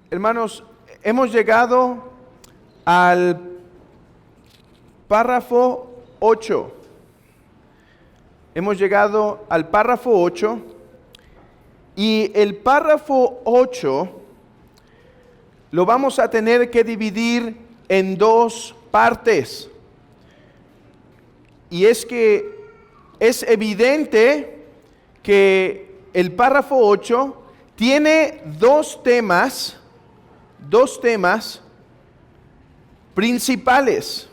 Hermanos, hemos llegado al párrafo 8. Hemos llegado al párrafo 8 y el párrafo 8 lo vamos a tener que dividir en dos partes. Y es que es evidente que el párrafo 8 tiene dos temas principales.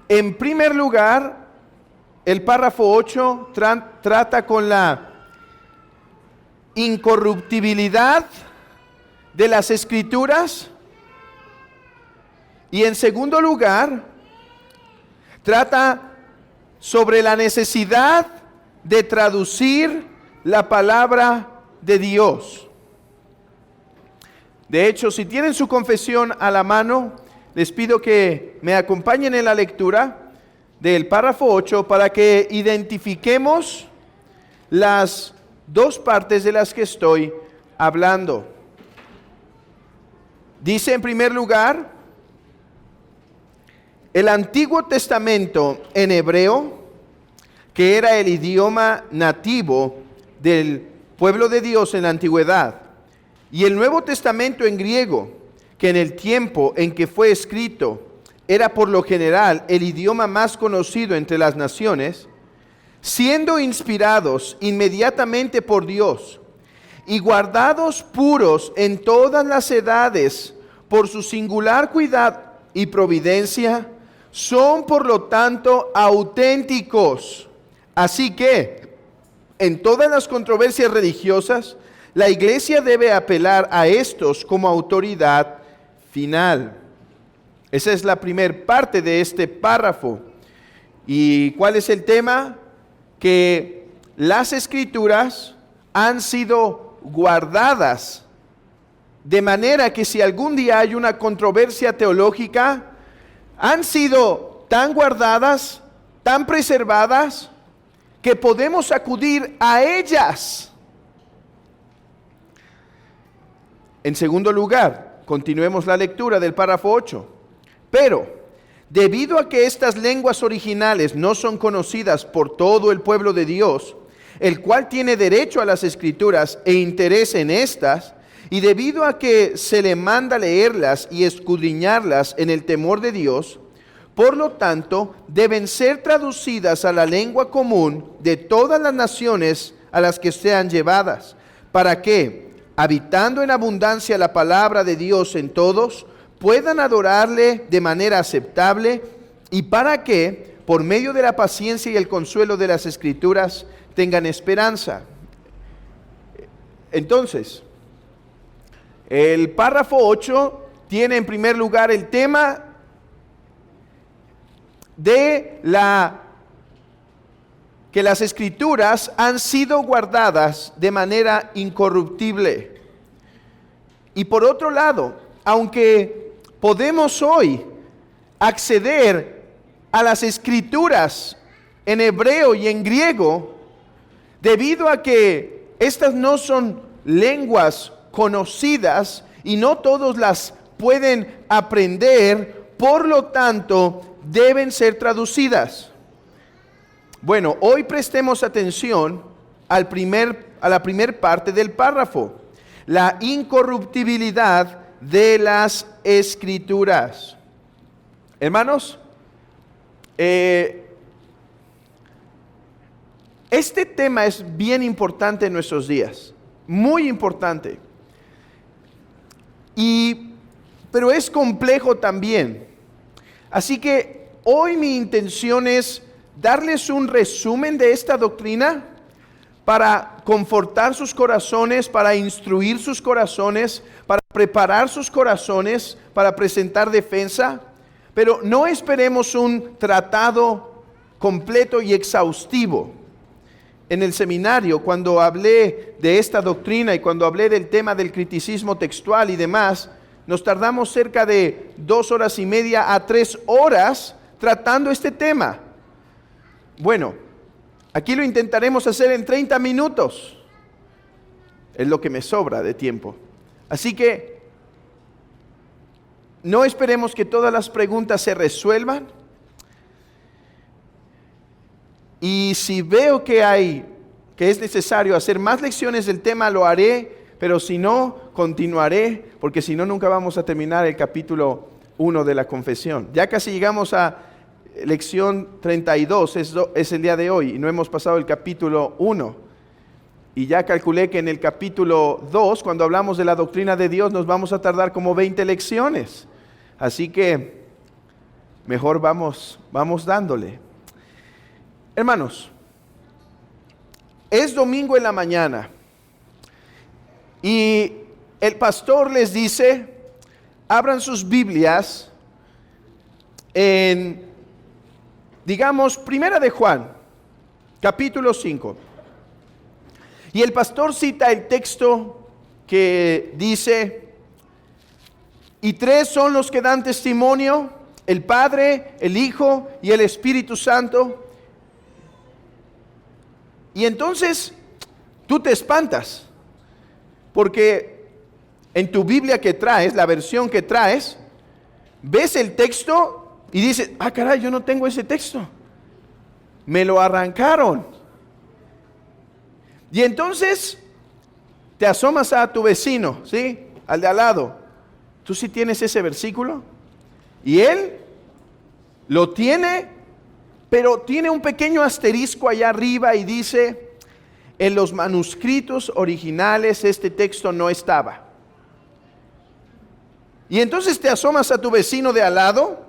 En primer lugar, el párrafo 8 trata con la incorruptibilidad de las Escrituras. Y en segundo lugar, trata sobre la necesidad de traducir la palabra de Dios. De hecho, si tienen su confesión a la mano, les pido que me acompañen en la lectura del párrafo 8 para que identifiquemos las dos partes de las que estoy hablando. Dice en primer lugar, el Antiguo Testamento en hebreo, que era el idioma nativo del pueblo de Dios en la antigüedad, y el Nuevo Testamento en griego, que en el tiempo en que fue escrito era por lo general el idioma más conocido entre las naciones, siendo inspirados inmediatamente por Dios y guardados puros en todas las edades por su singular cuidado y providencia, son por lo tanto auténticos. Así que, en todas las controversias religiosas, la Iglesia debe apelar a estos como autoridad final. Esa es la primera parte de este párrafo. ¿Y cuál es el tema? Que las Escrituras han sido guardadas, de manera que si algún día hay una controversia teológica, han sido tan guardadas, tan preservadas, que podemos acudir a ellas. En segundo lugar, continuemos la lectura del párrafo 8. Pero, debido a que estas lenguas originales no son conocidas por todo el pueblo de Dios, el cual tiene derecho a las Escrituras e interés en estas, y debido a que se le manda leerlas y escudriñarlas en el temor de Dios, por lo tanto, deben ser traducidas a la lengua común de todas las naciones a las que sean llevadas, para que, habitando en abundancia la palabra de Dios en todos, puedan adorarle de manera aceptable, y para que, por medio de la paciencia y el consuelo de las Escrituras, tengan esperanza. Entonces, el párrafo 8 tiene en primer lugar el tema de que las Escrituras han sido guardadas de manera incorruptible. Y por otro lado, aunque podemos hoy acceder a las Escrituras en hebreo y en griego, debido a que estas no son lenguas conocidas y no todos las pueden aprender, por lo tanto, deben ser traducidas. Bueno, hoy prestemos atención a la primera parte del párrafo, la incorruptibilidad de las Escrituras. Hermanos, este tema es bien importante en nuestros días, muy importante, pero es complejo también. Así que hoy mi intención es darles un resumen de esta doctrina para confortar sus corazones, para instruir sus corazones, para preparar sus corazones, para presentar defensa. Pero no esperemos un tratado completo y exhaustivo. En el seminario, cuando hablé de esta doctrina y cuando hablé del tema del criticismo textual y demás, nos tardamos cerca de 2 horas y media a 3 horas tratando este tema. Bueno, aquí lo intentaremos hacer en 30 minutos. es lo que me sobra de tiempo. Así que no esperemos que todas las preguntas se resuelvan. Y si veo que es necesario hacer más lecciones del tema, lo haré, pero si no, continuaré, porque si no, nunca vamos a terminar el capítulo 1 de la confesión. Ya casi llegamos a lección 32, es el día de hoy, y no hemos pasado el capítulo 1. Y ya calculé que en el capítulo 2, cuando hablamos de la doctrina de Dios, nos vamos a tardar como 20 lecciones. Así que mejor vamos dándole. Hermanos, es domingo en la mañana y el pastor les dice, abran sus Biblias en, digamos, Primera de Juan, capítulo 5. Y el pastor cita el texto que dice, y tres son los que dan testimonio, el Padre, el Hijo y el Espíritu Santo. Y entonces tú te espantas, porque en tu Biblia que traes, la versión que traes, ves el texto y dices, ah caray, yo no tengo ese texto, me lo arrancaron. Y entonces te asomas a tu vecino, ¿sí? Al de al lado, ¿tú sí tienes ese versículo? Y él lo tiene, pero tiene un pequeño asterisco allá arriba y dice, en los manuscritos originales este texto no estaba. Y entonces te asomas a tu vecino de al lado,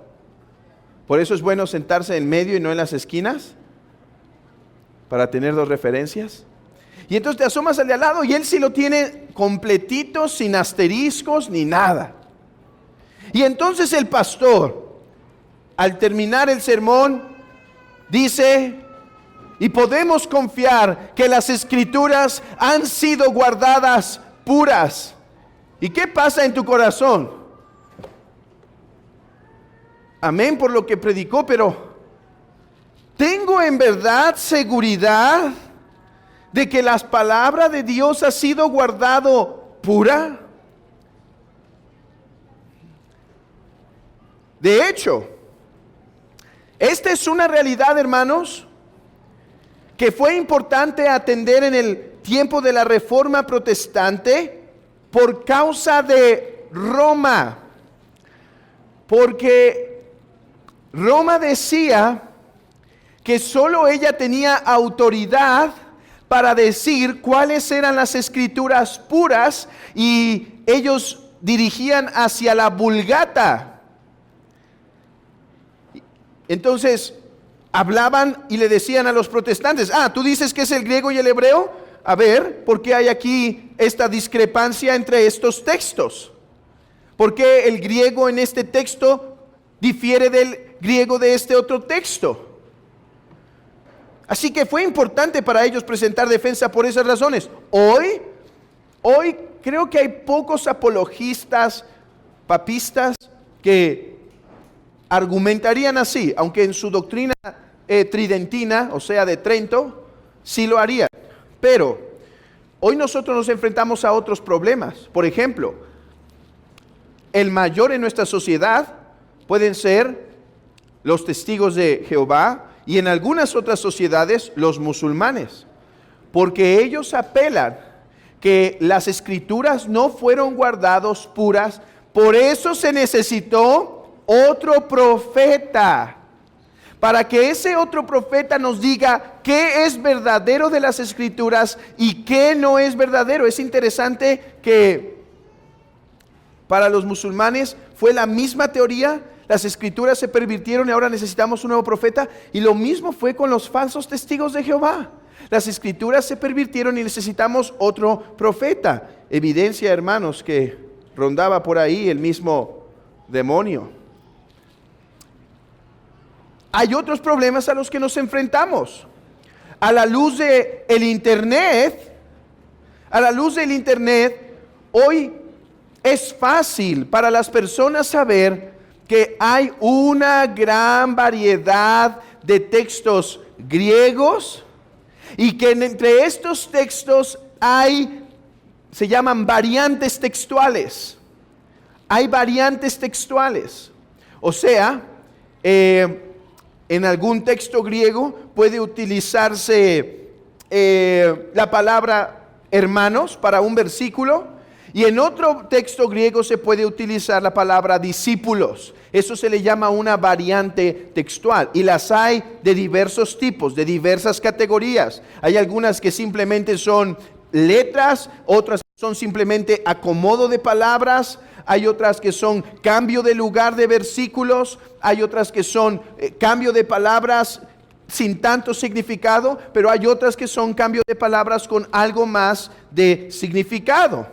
por eso es bueno sentarse en medio y no en las esquinas, para tener dos referencias. Y entonces te asomas al de al lado y él sí lo tiene completito, sin asteriscos ni nada. Y entonces el pastor, al terminar el sermón, dice, y podemos confiar que las Escrituras han sido guardadas puras. ¿Y qué pasa en tu corazón? Amén por lo que predicó, pero ¿tengo en verdad seguridad de que las palabras de Dios ha sido guardado pura? De hecho, esta es una realidad, hermanos, que fue importante atender en el tiempo de la Reforma Protestante por causa de Roma. Porque Roma decía que solo ella tenía autoridad para decir cuáles eran las escrituras puras y ellos dirigían hacia la Vulgata. Entonces, hablaban y le decían a los protestantes, ¿tú dices que es el griego y el hebreo? A ver, ¿por qué hay aquí esta discrepancia entre estos textos? ¿Por qué el griego en este texto difiere del griego de este otro texto? Así que fue importante para ellos presentar defensa por esas razones. Hoy creo que hay pocos apologistas papistas que argumentarían así, aunque en su doctrina tridentina, o sea de Trento, sí lo harían. Pero hoy nosotros nos enfrentamos a otros problemas. Por ejemplo, el mayor en nuestra sociedad pueden ser los testigos de Jehová y en algunas otras sociedades los musulmanes, porque ellos apelan que las escrituras no fueron guardadas puras, por eso se necesitó otro profeta, para que ese otro profeta nos diga qué es verdadero de las escrituras y qué no es verdadero. Es interesante que para los musulmanes fue la misma teoría, las escrituras se pervirtieron y ahora necesitamos un nuevo profeta, y lo mismo fue con los falsos testigos de Jehová. Las escrituras se pervirtieron y necesitamos otro profeta. Evidencia, hermanos, que rondaba por ahí el mismo demonio. Hay otros problemas a los que nos enfrentamos. A la luz del internet, hoy es fácil para las personas saber que hay una gran variedad de textos griegos y que entre estos textos hay se llaman variantes textuales. Hay variantes textuales. O sea, en algún texto griego puede utilizarse la palabra hermanos para un versículo, y en otro texto griego se puede utilizar la palabra discípulos. Eso se le llama una variante textual, y las hay de diversos tipos, de diversas categorías. Hay algunas que simplemente son letras, otras son simplemente acomodo de palabras, hay otras que son cambio de lugar de versículos, hay otras que son cambio de palabras sin tanto significado, pero hay otras que son cambio de palabras con algo más de significado.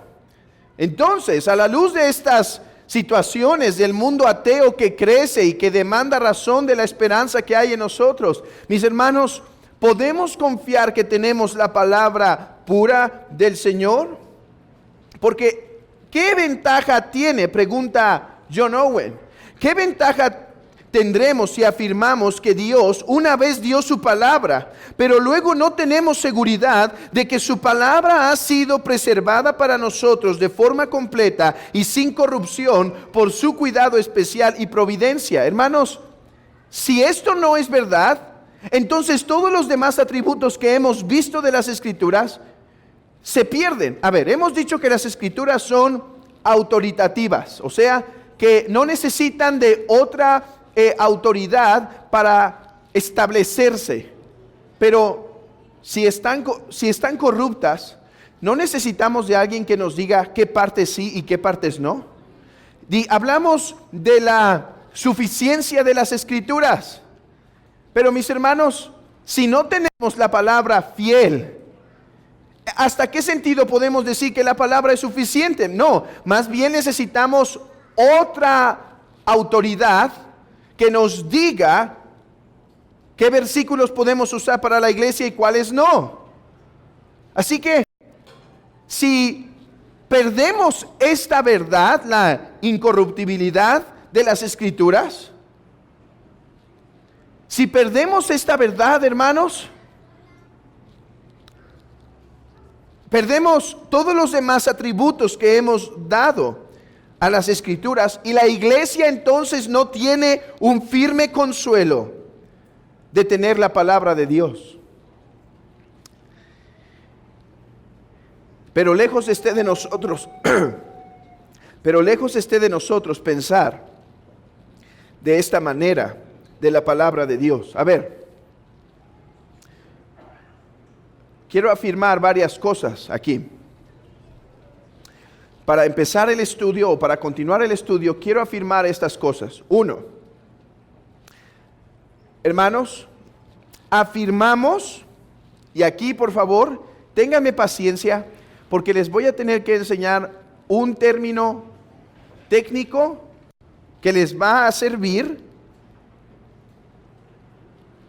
Entonces, a la luz de estas situaciones del mundo ateo que crece y que demanda razón de la esperanza que hay en nosotros, mis hermanos, ¿podemos confiar que tenemos la palabra pura del Señor? Porque, ¿qué ventaja tiene? Pregunta John Owen. ¿Qué ventaja tendremos si afirmamos que Dios una vez dio su palabra, pero luego no tenemos seguridad de que su palabra ha sido preservada para nosotros de forma completa y sin corrupción por su cuidado especial y providencia? Hermanos, si esto no es verdad, entonces todos los demás atributos que hemos visto de las Escrituras se pierden. A ver, hemos dicho que las Escrituras son autoritativas, o sea, que no necesitan de otra autoridad para establecerse. Pero si están corruptas, no necesitamos de alguien que nos diga qué partes sí y qué partes no. Hablamos de la suficiencia de las Escrituras, pero mis hermanos, si no tenemos la palabra fiel, ¿hasta qué sentido podemos decir que la palabra es suficiente? No, más bien necesitamos otra autoridad que nos diga qué versículos podemos usar para la iglesia y cuáles no. Así que, si perdemos esta verdad, la incorruptibilidad de las Escrituras, si perdemos esta verdad, hermanos, perdemos todos los demás atributos que hemos dado a las Escrituras, y la iglesia entonces no tiene un firme consuelo de tener la palabra de Dios. Pero lejos esté de nosotros pensar de esta manera de la palabra de Dios. A ver, quiero afirmar varias cosas aquí. Para empezar el estudio o para continuar el estudio, quiero afirmar estas cosas. Uno, hermanos, afirmamos, y aquí por favor, ténganme paciencia, porque les voy a tener que enseñar un término técnico que les va a servir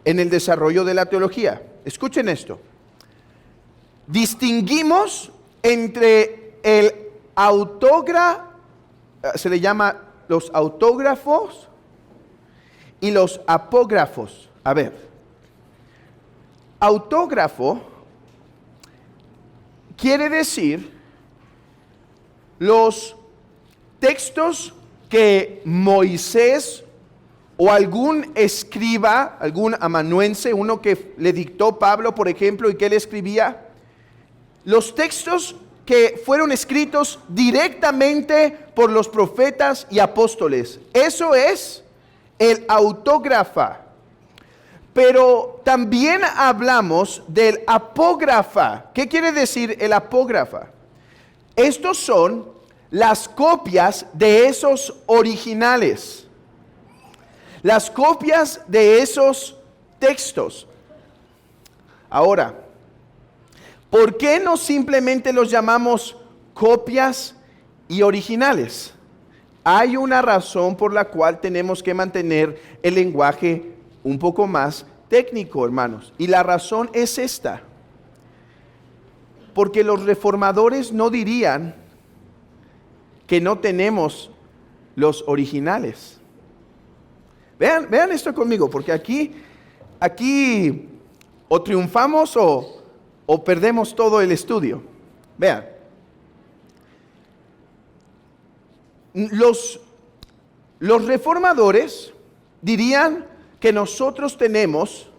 en el desarrollo de la teología. Escuchen esto. Distinguimos entre el se le llama los autógrafos y los apógrafos. A ver, autógrafo quiere decir los textos que Moisés o algún escriba, algún amanuense, uno que le dictó Pablo, por ejemplo, y que él escribía, los textos que fueron escritos directamente por los profetas y apóstoles. Eso es el autógrafa. Pero también hablamos del apógrafa. ¿Qué quiere decir el apógrafa? Estos son las copias de esos originales. Las copias de esos textos. Ahora, ¿por qué no simplemente los llamamos copias y originales? Hay una razón por la cual tenemos que mantener el lenguaje un poco más técnico, hermanos. Y la razón es esta. Porque los reformadores no dirían que no tenemos los originales. Vean esto conmigo, porque aquí o triunfamos o perdemos todo el estudio. Vean, Los reformadores dirían que nosotros tenemos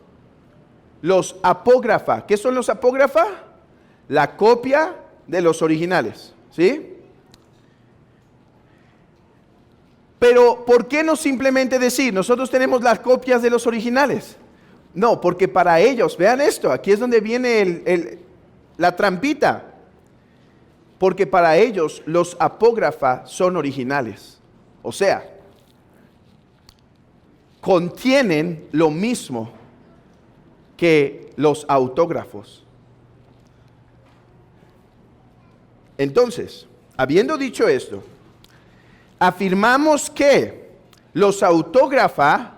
los apógrafa. ¿Qué son los apógrafa? La copia de los originales, ¿sí? Pero ¿por qué no simplemente decir, nosotros tenemos las copias de los originales? No, porque para ellos, vean esto, aquí es donde viene la trampita. Porque para ellos los apógrafa son originales. O sea, contienen lo mismo que los autógrafos. Entonces, habiendo dicho esto, afirmamos que los autógrafa,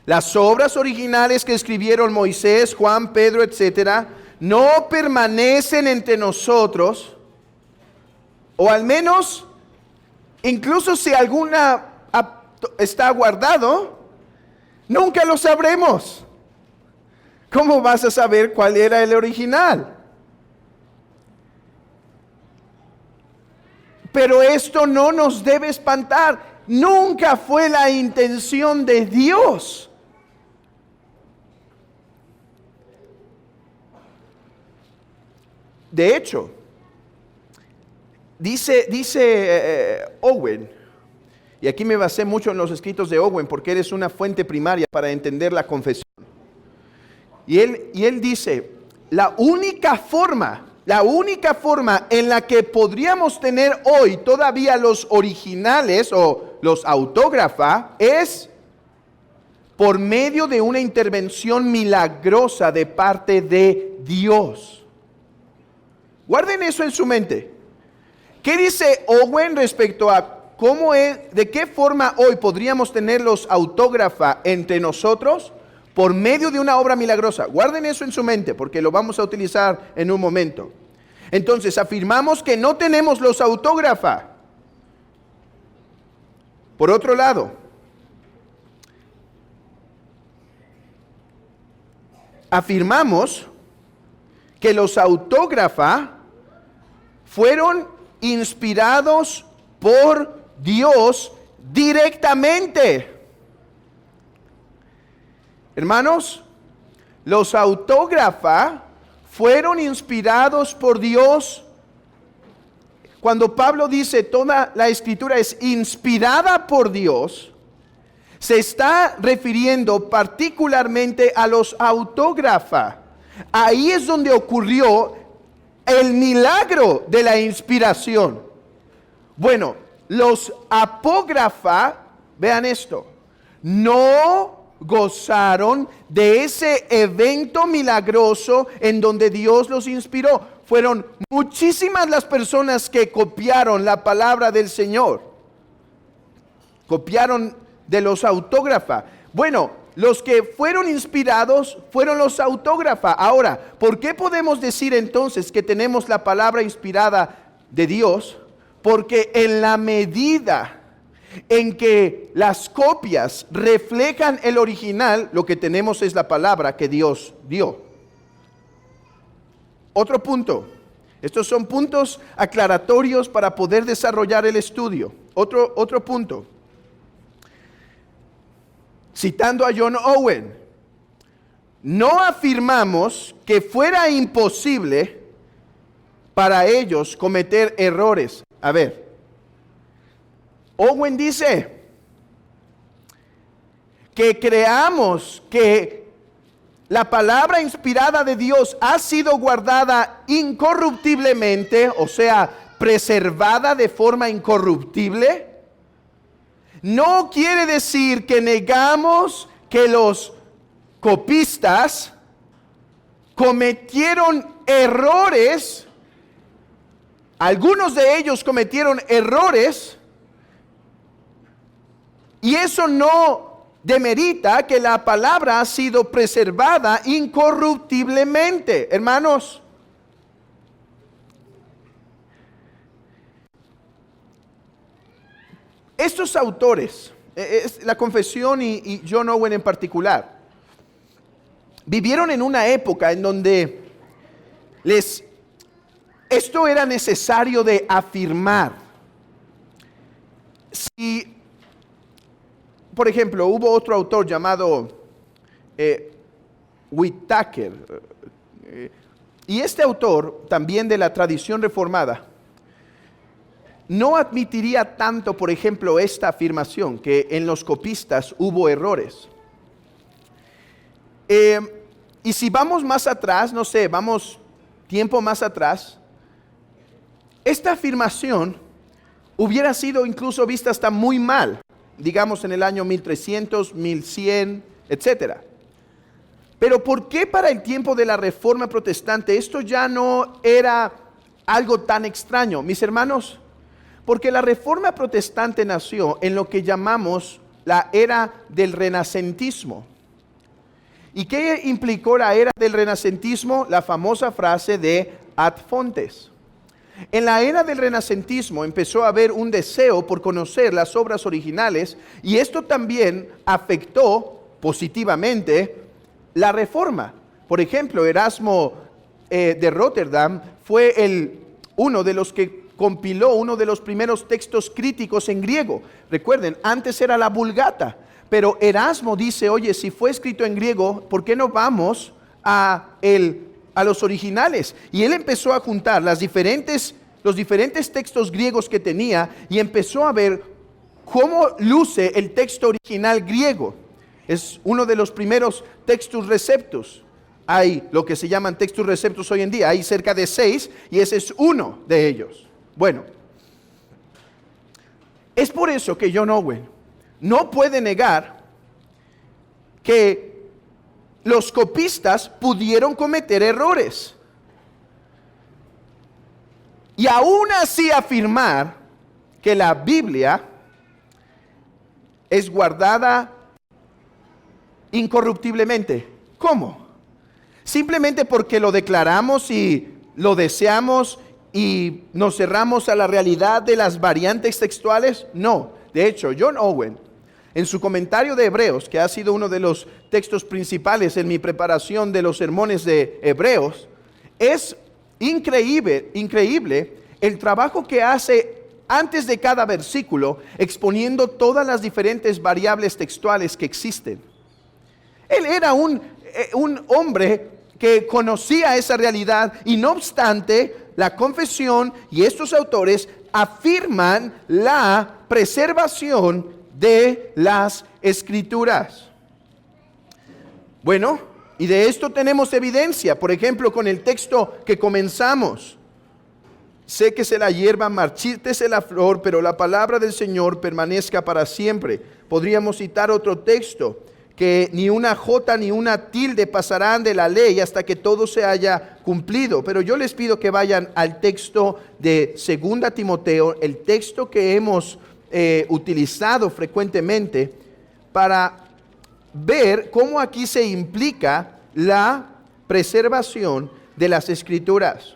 las obras originales que escribieron Moisés, Juan, Pedro, etcétera, no permanecen entre nosotros, o al menos, incluso si alguna está guardado, nunca lo sabremos. ¿Cómo vas a saber cuál era el original? Pero esto no nos debe espantar. Nunca fue la intención de Dios. De hecho, dice Owen, y aquí me basé mucho en los escritos de Owen porque él es una fuente primaria para entender la confesión. Y él dice, la única forma en la que podríamos tener hoy todavía los originales o los autógrafa es por medio de una intervención milagrosa de parte de Dios. Guarden eso en su mente. ¿Qué dice Owen respecto a de qué forma hoy podríamos tener los autógrafa entre nosotros? Por medio de una obra milagrosa. Guarden eso en su mente porque lo vamos a utilizar en un momento. Entonces, afirmamos que no tenemos los autógrafa. Por otro lado, afirmamos que los autógrafa fueron inspirados por Dios directamente. Hermanos, los autógrafa fueron inspirados por Dios. Cuando Pablo dice toda la escritura es inspirada por Dios, se está refiriendo particularmente a los autógrafa. Ahí es donde ocurrió el milagro de la inspiración. Bueno, los apógrafa, vean esto, no gozaron de ese evento milagroso en donde Dios los inspiró. Fueron muchísimas las personas que copiaron la palabra del Señor. Copiaron de los autógrafa. Bueno, los que fueron inspirados fueron los autógrafa. Ahora, ¿por qué podemos decir entonces que tenemos la palabra inspirada de Dios? Porque en la medida en que las copias reflejan el original, lo que tenemos es la palabra que Dios dio. Otro punto. Estos son puntos aclaratorios para poder desarrollar el estudio. Otro punto. Citando a John Owen, no afirmamos que fuera imposible para ellos cometer errores. A ver, Owen dice que creamos que la palabra inspirada de Dios ha sido guardada incorruptiblemente, o sea, preservada de forma incorruptible. No quiere decir que negamos que los copistas cometieron errores. Algunos de ellos cometieron errores. Y eso no demerita que la palabra ha sido preservada incorruptiblemente. Hermanos, estos autores, la Confesión y John Owen en particular, vivieron en una época en donde esto era necesario de afirmar. Si, por ejemplo, hubo otro autor llamado Whitaker, y este autor, también de la tradición reformada, no admitiría tanto, por ejemplo, esta afirmación, que en los copistas hubo errores. Y si vamos más atrás, no sé, vamos tiempo más atrás, esta afirmación hubiera sido incluso vista hasta muy mal, digamos en el año 1300, 1100, etc. Pero ¿por qué para el tiempo de la Reforma Protestante esto ya no era algo tan extraño? Mis hermanos, porque la Reforma Protestante nació en lo que llamamos la era del renacentismo. ¿Y qué implicó la era del renacentismo? La famosa frase de ad fontes. En la era del renacentismo empezó a haber un deseo por conocer las obras originales, y esto también afectó positivamente la Reforma. Por ejemplo, Erasmo de Rotterdam fue uno de los que compiló uno de los primeros textos críticos en griego. Recuerden, antes era la Vulgata, pero Erasmo dice, oye, si fue escrito en griego, ¿por qué no vamos a los originales? Y él empezó a juntar los diferentes textos griegos que tenía, y empezó a ver cómo luce el texto original griego. Es uno de los primeros textus receptus. Hay lo que se llaman textus receptus hoy en día, hay cerca de 6, y ese es uno de ellos. Bueno, es por eso que John Owen no puede negar que los copistas pudieron cometer errores, y aún así afirmar que la Biblia es guardada incorruptiblemente. ¿Cómo? Simplemente porque lo declaramos y lo deseamos y nos cerramos a la realidad de las variantes textuales. No. De hecho, John Owen, en su comentario de Hebreos, que ha sido uno de los textos principales en mi preparación de los sermones de Hebreos, es increíble el trabajo que hace antes de cada versículo, exponiendo todas las diferentes variables textuales que existen. Él era un hombre que conocía esa realidad, y no obstante, la confesión y estos autores afirman la preservación de las Escrituras. Bueno, y de esto tenemos evidencia, por ejemplo, con el texto que comenzamos. Séquese la hierba, marchítese la flor, pero la palabra del Señor permanezca para siempre. Podríamos citar otro texto, que ni una jota ni una tilde pasarán de la ley hasta que todo se haya cumplido. Pero yo les pido que vayan al texto de 2 Timoteo, el texto que hemos utilizado frecuentemente, para ver cómo aquí se implica la preservación de las Escrituras.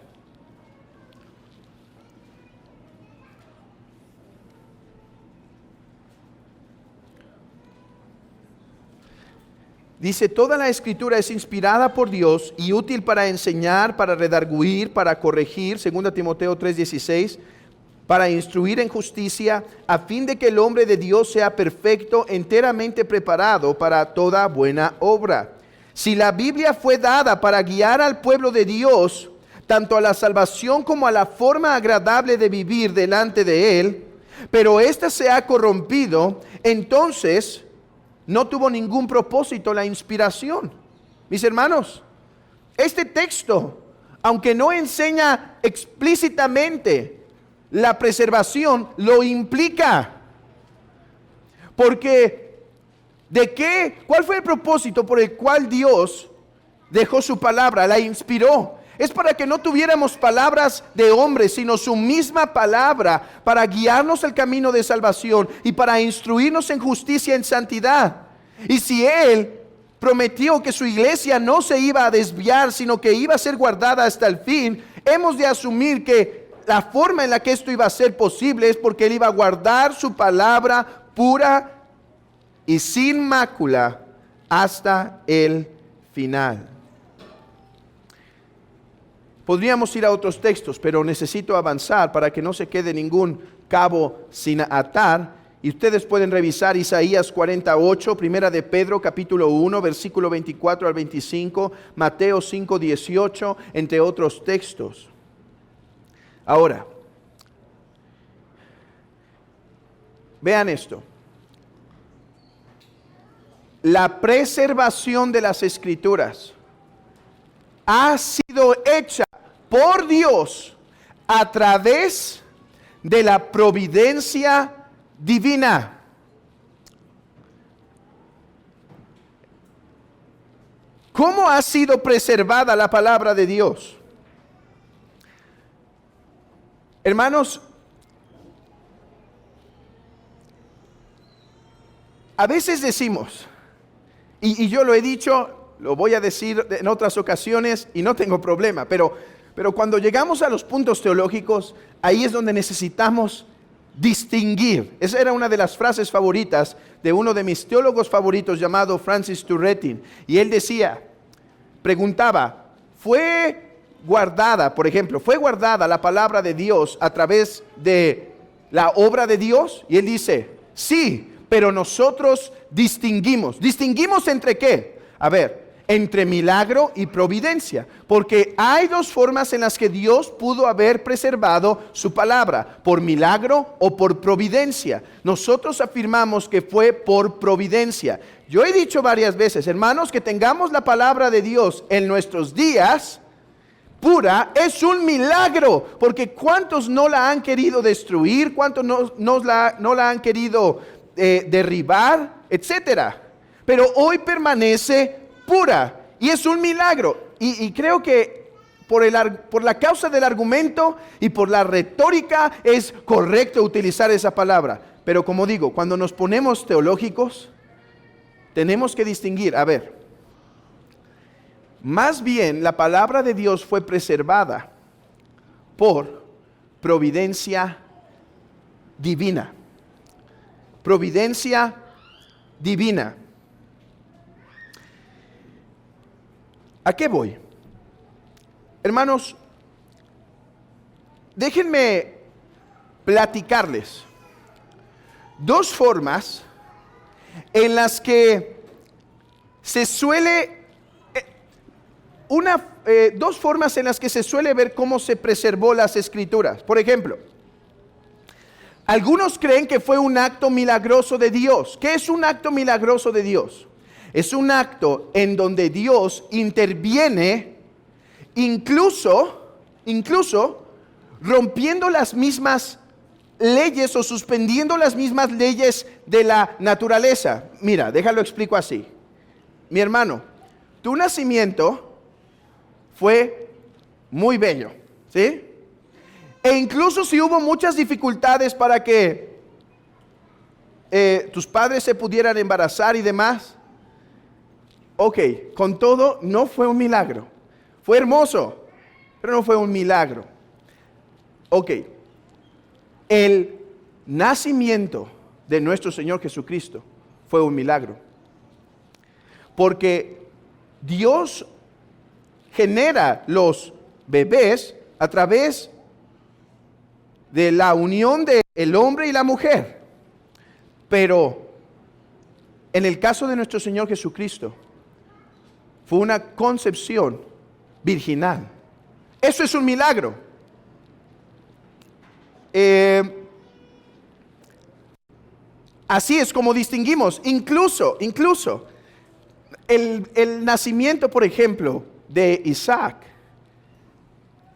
Dice, toda la Escritura es inspirada por Dios y útil para enseñar, para redarguir, para corregir, 2 Timoteo 3:16, para instruir en justicia, a fin de que el hombre de Dios sea perfecto, enteramente preparado para toda buena obra. Si la Biblia fue dada para guiar al pueblo de Dios, tanto a la salvación como a la forma agradable de vivir delante de Él, pero ésta se ha corrompido, entonces no tuvo ningún propósito la inspiración. Mis hermanos, este texto, aunque no enseña explícitamente la preservación, lo implica. Porque, ¿cuál fue el propósito por el cual Dios dejó su palabra, la inspiró? Es para que no tuviéramos palabras de hombres, sino su misma palabra, para guiarnos el camino de salvación y para instruirnos en justicia y en santidad. Y si Él prometió que su iglesia no se iba a desviar, sino que iba a ser guardada hasta el fin, hemos de asumir que la forma en la que esto iba a ser posible es porque Él iba a guardar su palabra pura y sin mácula hasta el final. Podríamos ir a otros textos, pero necesito avanzar para que no se quede ningún cabo sin atar. Y ustedes pueden revisar Isaías 48, Primera de Pedro capítulo 1, versículo 24 al 25, Mateo 5, 18, entre otros textos. Ahora, vean esto. La preservación de las Escrituras ha sido hecha por Dios a través de la providencia divina. ¿Cómo ha sido preservada la palabra de Dios? Hermanos, a veces decimos, y yo lo he dicho, lo voy a decir en otras ocasiones y no tengo problema, pero cuando llegamos a los puntos teológicos, ahí es donde necesitamos distinguir. Esa era una de las frases favoritas de uno de mis teólogos favoritos llamado Francis Turretin. Y él decía, preguntaba, ¿fue guardada, por ejemplo, fue guardada la palabra de Dios a través de la obra de Dios? Y él dice, sí, pero nosotros distinguimos. ¿Distinguimos entre qué? A ver, entre milagro y providencia, porque hay dos formas en las que Dios pudo haber preservado su palabra, por milagro o por providencia. Nosotros afirmamos que fue por providencia. Yo he dicho varias veces, hermanos, que tengamos la palabra de Dios en nuestros días pura es un milagro, porque ¿cuántos no la han querido destruir? ¿Cuántos no la han querido derribar? Etcétera. Pero hoy permanece pura y es un milagro. Y creo que por la causa del argumento y por la retórica es correcto utilizar esa palabra. Pero como digo, cuando nos ponemos teológicos, tenemos que distinguir. A ver, más bien la palabra de Dios fue preservada por providencia divina. Providencia divina. ¿A qué voy? Hermanos, déjenme platicarles dos formas en las que se suele, dos formas en las que se suele ver cómo se preservó las Escrituras. Por ejemplo, algunos creen que fue un acto milagroso de Dios. ¿Qué es un acto milagroso de Dios? Es un acto en donde Dios interviene, incluso rompiendo las mismas leyes o suspendiendo las mismas leyes de la naturaleza. Mira, déjalo explico así. Mi hermano, tu nacimiento fue muy bello, ¿sí? E incluso si hubo muchas dificultades para que tus padres se pudieran embarazar y demás, ok, con todo no fue un milagro. Fue hermoso, pero no fue un milagro. Ok, el nacimiento de nuestro Señor Jesucristo fue un milagro. Porque Dios genera los bebés a través de la unión del hombre y la mujer. Pero en el caso de nuestro Señor Jesucristo, fue una concepción virginal. Eso es un milagro. Así es como distinguimos. Incluso el nacimiento, por ejemplo, de Isaac,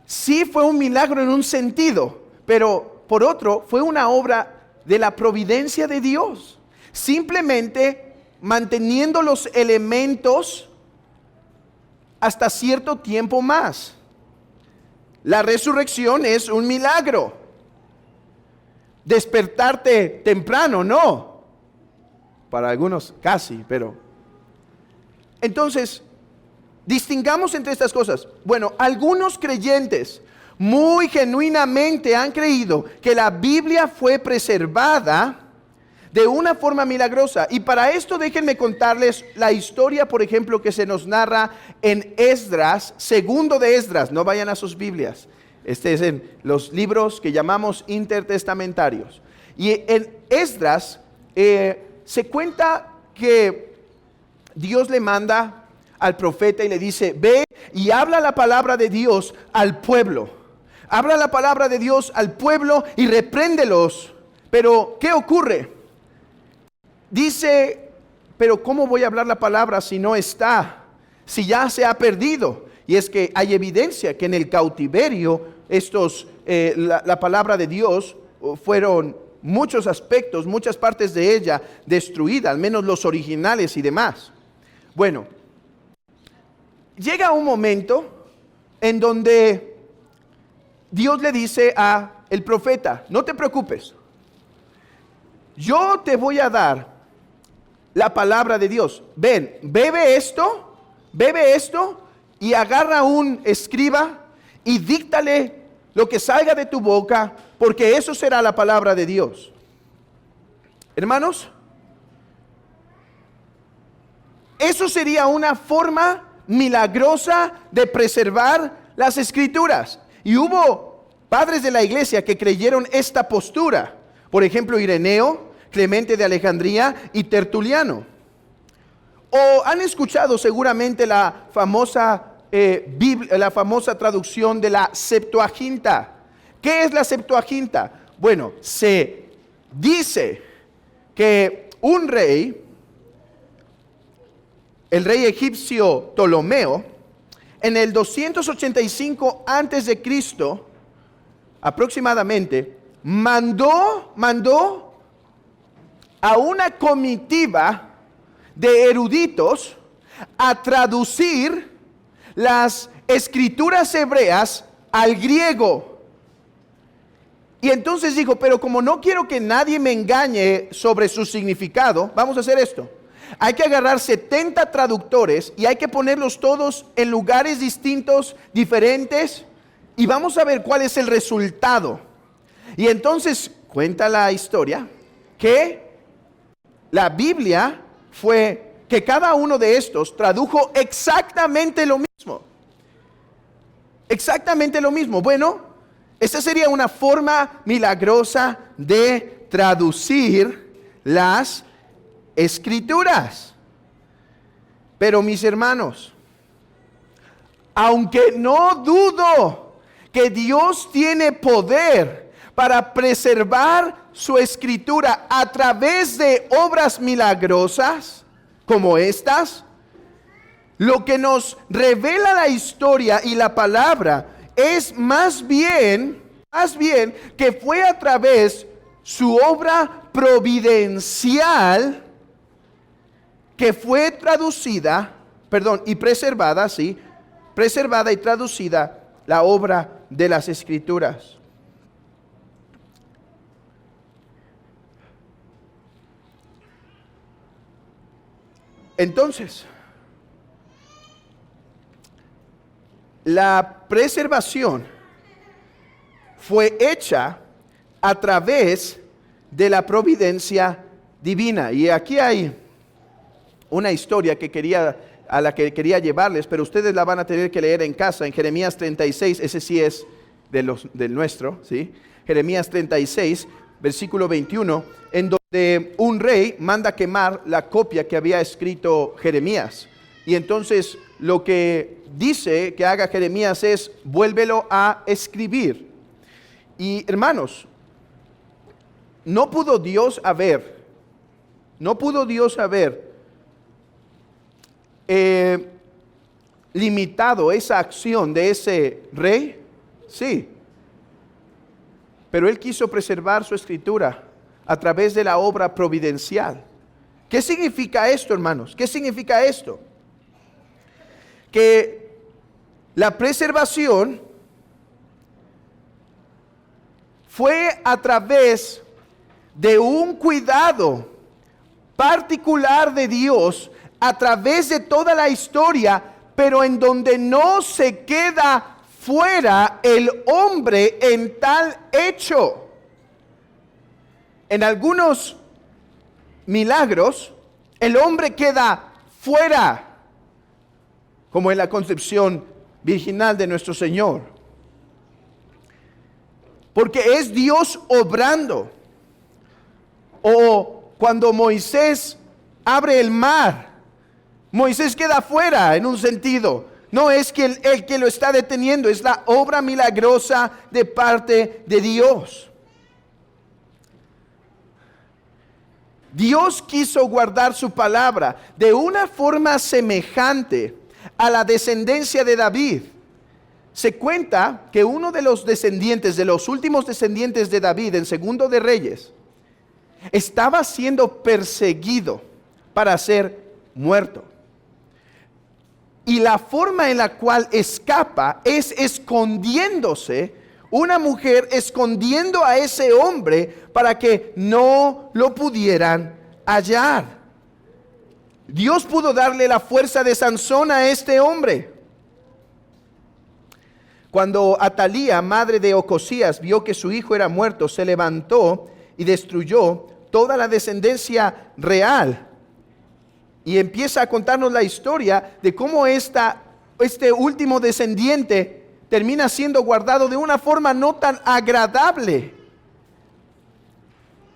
sí fue un milagro en un sentido, pero por otro fue una obra de la providencia de Dios, simplemente manteniendo los elementos hasta cierto tiempo más. La resurrección es un milagro. Despertarte temprano, no. Para algunos casi, pero... Entonces, distingamos entre estas cosas. Bueno, algunos creyentes muy genuinamente han creído que la Biblia fue preservada de una forma milagrosa. Y para esto déjenme contarles la historia, por ejemplo, que se nos narra en Esdras, segundo de Esdras. No vayan a sus Biblias. Este es en los libros que llamamos intertestamentarios. Y en Esdras se cuenta que Dios le manda al profeta y le dice, ve y habla la palabra de Dios al pueblo. Habla la palabra de Dios al pueblo y repréndelos. Pero, ¿qué ocurre? Dice, pero ¿cómo voy a hablar la palabra si no está? Si ya se ha perdido. Y es que hay evidencia que en el cautiverio la palabra de Dios fueron muchos aspectos, muchas partes de ella destruidas, al menos los originales y demás. Bueno, llega un momento en donde Dios le dice a el profeta, no te preocupes, yo te voy a dar la palabra de Dios. Ven, bebe esto y agarra un escriba y díctale lo que salga de tu boca, porque eso será la palabra de Dios. Hermanos, eso sería una forma milagrosa de preservar las escrituras. Y hubo padres de la iglesia que creyeron esta postura. Por ejemplo, Ireneo, Clemente de Alejandría y Tertuliano. O han escuchado seguramente la famosa traducción de la Septuaginta. ¿Qué es la Septuaginta? Bueno, se dice que un rey, el rey egipcio Ptolomeo, en el 285 antes de Cristo, aproximadamente, mandó a una comitiva de eruditos a traducir las escrituras hebreas al griego. Y entonces dijo, pero como no quiero que nadie me engañe sobre su significado, vamos a hacer esto. Hay que agarrar 70 traductores y hay que ponerlos todos en lugares distintos, diferentes, y vamos a ver cuál es el resultado. Y entonces cuenta la historia que la Biblia fue que cada uno de estos tradujo exactamente lo mismo. Exactamente lo mismo. Bueno, esta sería una forma milagrosa de traducir las escrituras. Pero mis hermanos, aunque no dudo que Dios tiene poder para preservar su escritura a través de obras milagrosas como estas, lo que nos revela la historia y la palabra es más bien que fue a través su obra providencial que fue preservada y traducida la obra de las escrituras. Entonces, la preservación fue hecha a través de la providencia divina. Y aquí hay una historia a la que quería llevarles, pero ustedes la van a tener que leer en casa, en Jeremías 36, ese sí es del nuestro, ¿sí? Jeremías 36, versículo 21, en donde un rey manda quemar la copia que había escrito Jeremías. Y entonces lo que dice que haga Jeremías es, vuélvelo a escribir. Y hermanos, no pudo Dios haber limitado esa acción de ese rey. Sí, pero él quiso preservar su escritura a través de la obra providencial. ¿Qué significa esto, hermanos? ¿Qué significa esto? Que la preservación fue a través de un cuidado particular de Dios a través de toda la historia, pero en donde no se queda fuera el hombre en tal hecho. En algunos milagros, el hombre queda fuera, como en la concepción virginal de nuestro Señor. Porque es Dios obrando. O cuando Moisés abre el mar, Moisés queda afuera en un sentido. No es que el que lo está deteniendo, es la obra milagrosa de parte de Dios. Dios quiso guardar su palabra de una forma semejante a la descendencia de David. Se cuenta que uno de los descendientes, de los últimos descendientes de David en Segundo de Reyes, estaba siendo perseguido para ser muerto. Y la forma en la cual escapa es escondiéndose, una mujer escondiendo a ese hombre para que no lo pudieran hallar. Dios pudo darle la fuerza de Sansón a este hombre. Cuando Atalía, madre de Ocosías, vio que su hijo era muerto, se levantó y destruyó toda la descendencia real. Y empieza a contarnos la historia de cómo este último descendiente termina siendo guardado de una forma no tan agradable.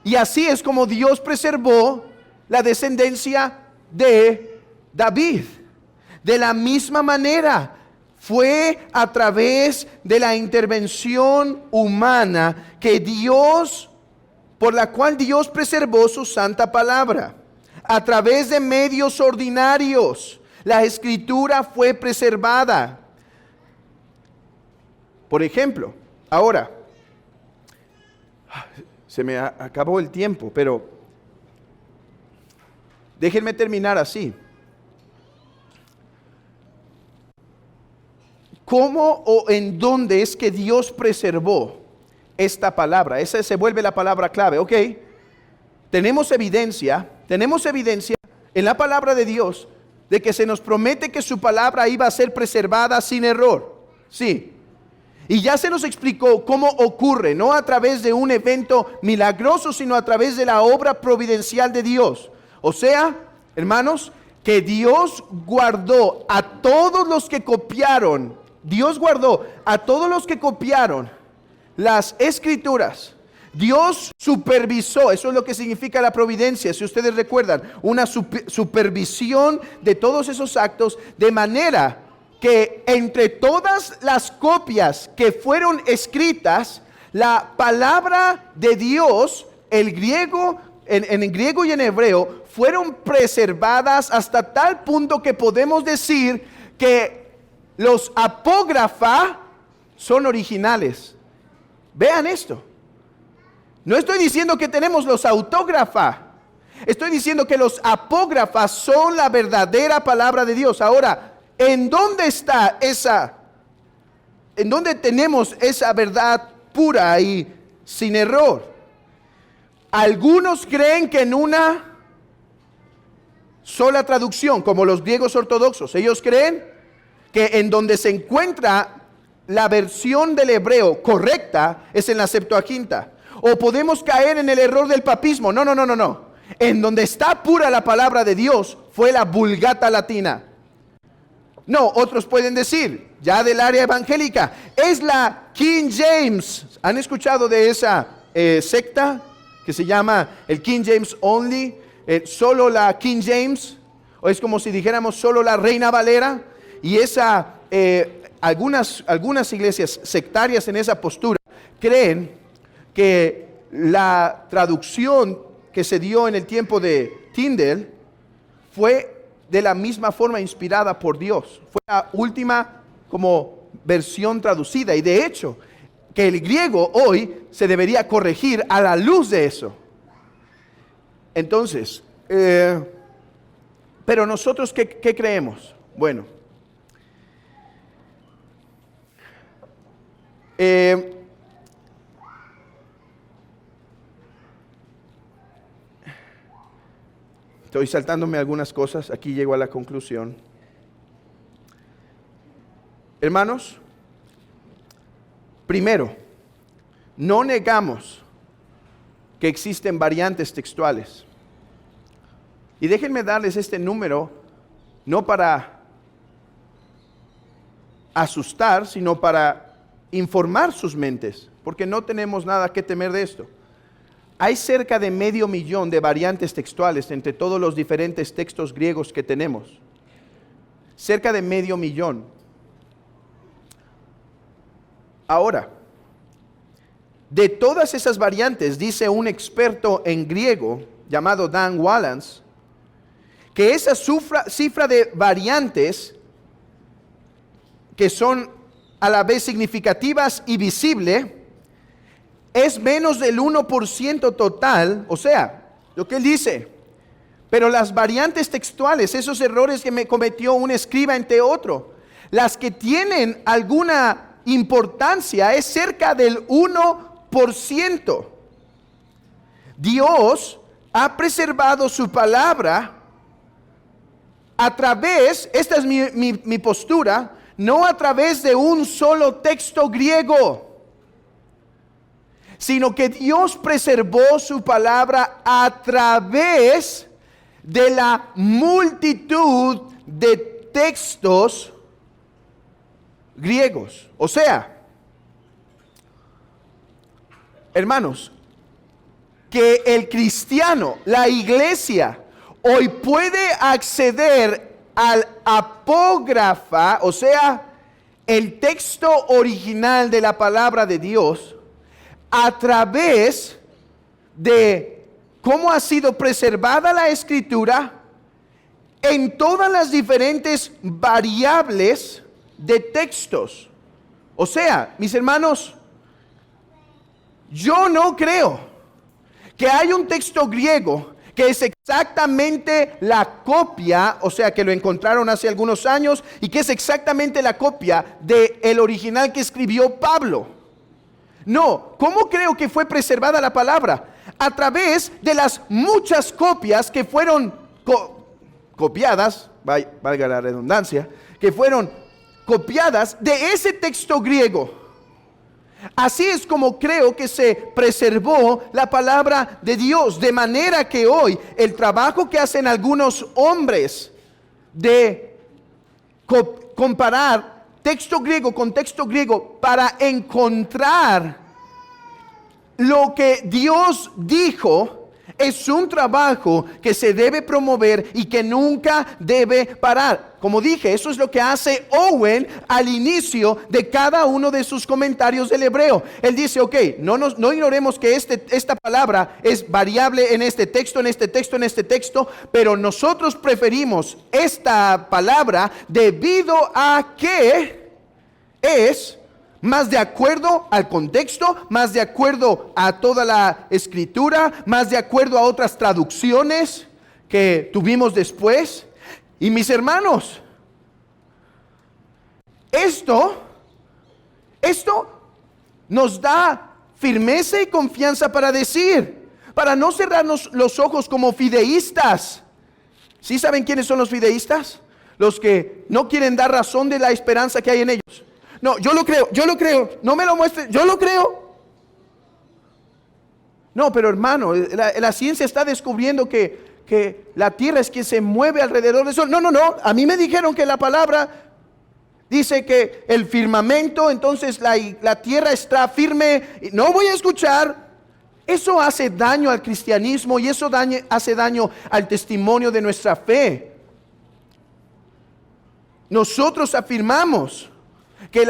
Y así es como Dios preservó la descendencia de David. De la misma manera, fue a través de la intervención humana por la cual Dios preservó su santa palabra. A través de medios ordinarios, la escritura fue preservada. Por ejemplo, ahora, se me acabó el tiempo, pero déjenme terminar así. ¿Cómo o en dónde es que Dios preservó esta palabra? Esa se vuelve la palabra clave. Ok, tenemos evidencia en la palabra de Dios de que se nos promete que su palabra iba a ser preservada sin error. Sí. Y ya se nos explicó cómo ocurre, no a través de un evento milagroso, sino a través de la obra providencial de Dios. O sea, hermanos, que Dios guardó a todos los que copiaron. Dios guardó a todos los que copiaron las escrituras. Dios supervisó, eso es lo que significa la providencia, si ustedes recuerdan, una supervisión de todos esos actos, de manera que entre todas las copias que fueron escritas, la palabra de Dios, el griego, en griego y en hebreo, fueron preservadas hasta tal punto que podemos decir que los apógrafa son originales. Vean esto. No estoy diciendo que tenemos los autógrafa. Estoy diciendo que los apógrafas son la verdadera palabra de Dios. Ahora, ¿en dónde está en dónde tenemos esa verdad pura y sin error? Algunos creen que en una sola traducción, como los griegos ortodoxos, ellos creen que en donde se encuentra la versión del hebreo correcta es en la Septuaginta. O podemos caer en el error del papismo. No. En donde está pura la palabra de Dios fue la Vulgata latina. No, otros pueden decir, ya del área evangélica, es la King James. ¿Han escuchado de esa secta que se llama el King James Only? Solo la King James. O es como si dijéramos solo la Reina Valera. Y algunas iglesias sectarias en esa postura creen que la traducción que se dio en el tiempo de Tyndale fue de la misma forma inspirada por Dios. Fue la última como versión traducida. Y de hecho, que el griego hoy se debería corregir a la luz de eso. Entonces, pero nosotros, ¿qué creemos? Bueno, estoy saltándome algunas cosas, aquí llego a la conclusión. Hermanos, primero, no negamos que existen variantes textuales. Y déjenme darles este número, no para asustar, sino para informar sus mentes, porque no tenemos nada que temer de esto. Hay cerca de 500,000 de variantes textuales entre todos los diferentes textos griegos que tenemos. Cerca de 500,000. Ahora, de todas esas variantes, dice un experto en griego llamado Dan Wallace, que esa cifra de variantes que son a la vez significativas y visibles es menos del 1% total, o sea, lo que él dice. Pero las variantes textuales, esos errores que me cometió un escriba entre otro, las que tienen alguna importancia es cerca del 1%. Dios ha preservado su palabra a través, esta es mi postura, no a través de un solo texto griego, sino que Dios preservó su palabra a través de la multitud de textos griegos. O sea, hermanos, que el cristiano, la iglesia, hoy puede acceder al apógrafa, o sea, el texto original de la palabra de Dios, a través de cómo ha sido preservada la escritura en todas las diferentes variables de textos. O sea, mis hermanos, yo no creo que hay un texto griego que es exactamente la copia, o sea, que lo encontraron hace algunos años y que es exactamente la copia del original que escribió Pablo. No, ¿cómo creo que fue preservada la palabra? A través de las muchas copias que fueron copiadas, valga la redundancia, que fueron copiadas de ese texto griego. Así es como creo que se preservó la palabra de Dios, de manera que hoy el trabajo que hacen algunos hombres de comparar texto griego con texto griego para encontrar lo que Dios dijo, es un trabajo que se debe promover y que nunca debe parar. Como dije, eso es lo que hace Owen al inicio de cada uno de sus comentarios del hebreo. Él dice, ok, no ignoremos que esta palabra es variable en este texto, en este texto, en este texto, pero nosotros preferimos esta palabra debido a que es más de acuerdo al contexto, más de acuerdo a toda la escritura, más de acuerdo a otras traducciones que tuvimos después. Y mis hermanos, esto nos da firmeza y confianza para decir, para no cerrarnos los ojos como fideístas. ¿Sí saben quiénes son los fideístas? Los que no quieren dar razón de la esperanza que hay en ellos. No, yo lo creo, no me lo muestre, yo lo creo. No, pero hermano, la ciencia está descubriendo que la tierra es quien se mueve alrededor del sol. No, a mí me dijeron que la palabra dice que el firmamento, entonces la tierra está firme. No voy a escuchar. Eso hace daño al cristianismo y eso hace daño al testimonio de nuestra fe. Nosotros afirmamos que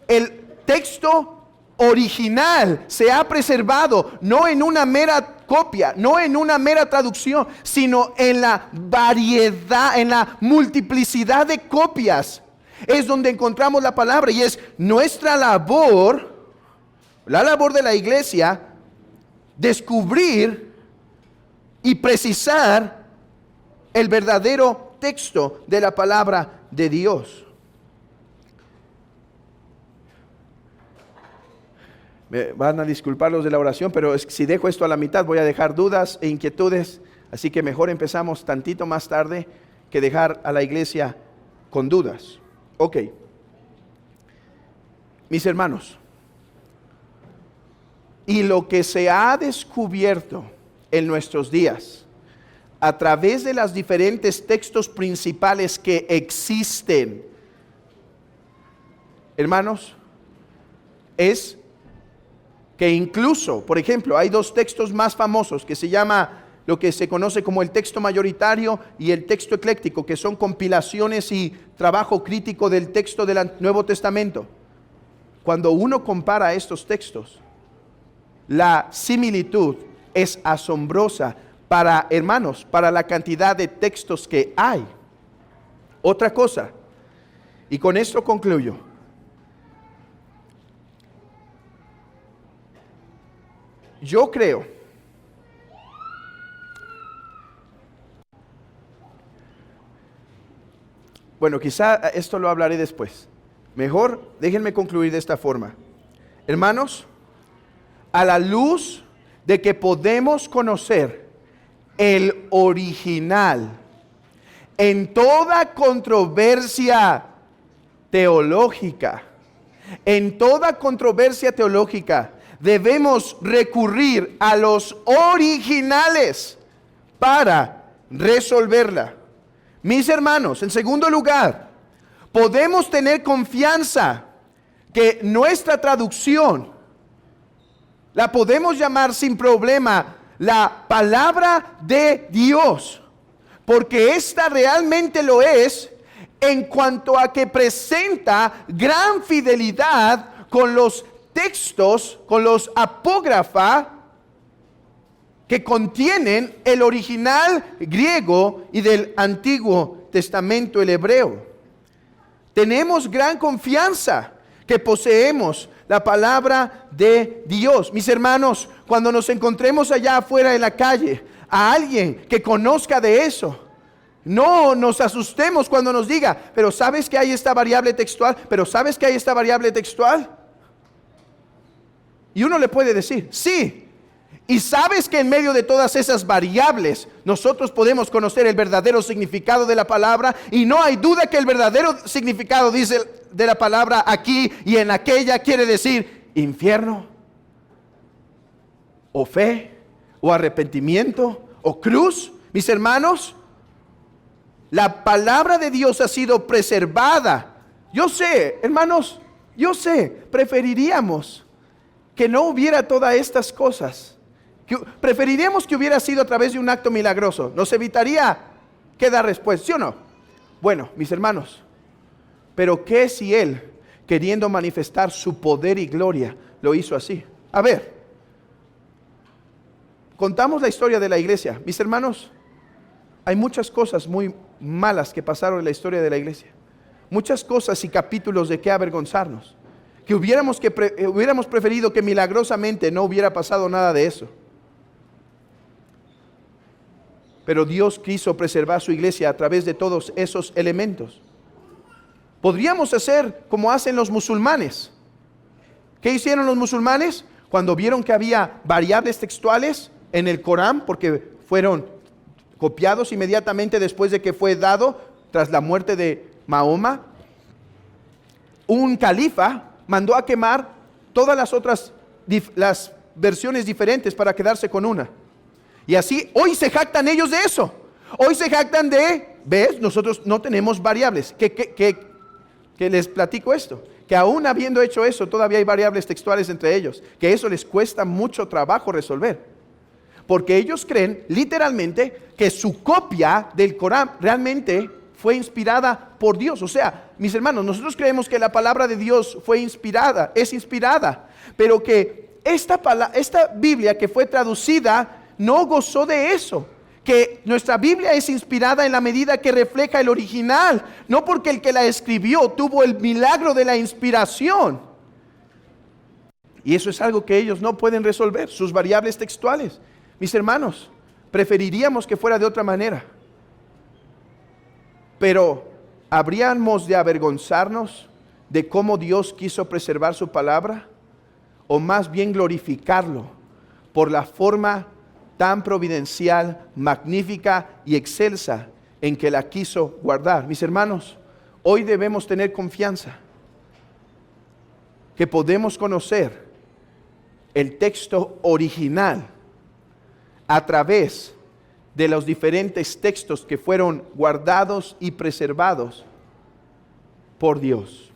el texto original se ha preservado, no en una mera copia, no en una mera traducción, sino en la variedad, en la multiplicidad de copias. Es donde encontramos la palabra y es nuestra labor, la labor de la iglesia, descubrir y precisar el verdadero texto de la palabra de Dios. Me van a disculpar los de la oración, pero si dejo esto a la mitad voy a dejar dudas e inquietudes, así que mejor empezamos tantito más tarde que dejar a la iglesia con dudas. Ok, mis hermanos, y lo que se ha descubierto en nuestros días a través de los diferentes textos principales que existen, hermanos, es que incluso, por ejemplo, hay dos textos más famosos que se llama lo que se conoce como el texto mayoritario y el texto ecléctico, que son compilaciones y trabajo crítico del texto del Nuevo Testamento. Cuando uno compara estos textos, la similitud es asombrosa para, hermanos, para la cantidad de textos que hay. Otra cosa, y con esto concluyo. Yo creo bueno, quizá esto lo hablaré después. Mejor déjenme concluir de esta forma. Hermanos, a la luz de que podemos conocer el original en toda controversia teológica, debemos recurrir a los originales para resolverla. Mis hermanos, en segundo lugar, podemos tener confianza que nuestra traducción la podemos llamar sin problema la palabra de Dios, porque esta realmente lo es en cuanto a que presenta gran fidelidad con los textos, con los apógrafa que contienen el original griego y del Antiguo Testamento, el hebreo. Tenemos gran confianza que poseemos la palabra de Dios. Mis hermanos, cuando nos encontremos allá afuera en la calle, a alguien que conozca de eso, no nos asustemos cuando nos diga, pero ¿sabes que hay esta variable textual? ¿Pero sabes que hay esta variable textual? Y uno le puede decir, sí. Y sabes que en medio de todas esas variables nosotros podemos conocer el verdadero significado de la palabra, y no hay duda que el verdadero significado, dice, de la palabra aquí y en aquella quiere decir infierno, o fe, o arrepentimiento, o cruz. Mis hermanos, la palabra de Dios ha sido preservada. Yo sé, hermanos, preferiríamos que no hubiera todas estas cosas. Preferiríamos que hubiera sido a través de un acto milagroso. Nos evitaría que dar respuesta, ¿sí o no? Bueno, mis hermanos, pero ¿qué si Él, queriendo manifestar su poder y gloria, lo hizo así? A ver, contamos la historia de la iglesia. Mis hermanos, hay muchas cosas muy malas que pasaron en la historia de la iglesia. Muchas cosas y capítulos de qué avergonzarnos. Que hubiéramos preferido que milagrosamente no hubiera pasado nada de eso. Pero Dios quiso preservar su iglesia a través de todos esos elementos. Podríamos hacer como hacen los musulmanes. ¿Qué hicieron los musulmanes? Cuando vieron que había variables textuales en el Corán, porque fueron copiados inmediatamente después de que fue dado tras la muerte de Mahoma, un califa mandó a quemar todas las otras las versiones diferentes para quedarse con una. Y así hoy se jactan ellos de eso. Hoy se jactan de, ¿ves? Nosotros no tenemos variables. Que les platico esto, que aún habiendo hecho eso, todavía hay variables textuales entre ellos, que eso les cuesta mucho trabajo resolver. Porque ellos creen literalmente que su copia del Corán realmente fue inspirada por Dios. O sea, mis hermanos, nosotros creemos que la palabra de Dios fue inspirada, es inspirada, pero que esta Biblia que fue traducida no gozó de eso, que nuestra Biblia es inspirada en la medida que refleja el original, no porque el que la escribió tuvo el milagro de la inspiración. Y eso es algo que ellos no pueden resolver, sus variables textuales. Mis hermanos, preferiríamos que fuera de otra manera, pero ¿habríamos de avergonzarnos de cómo Dios quiso preservar su palabra? ¿O más bien glorificarlo por la forma tan providencial, magnífica y excelsa en que la quiso guardar? Mis hermanos, hoy debemos tener confianza que podemos conocer el texto original a través de los diferentes textos que fueron guardados y preservados por Dios.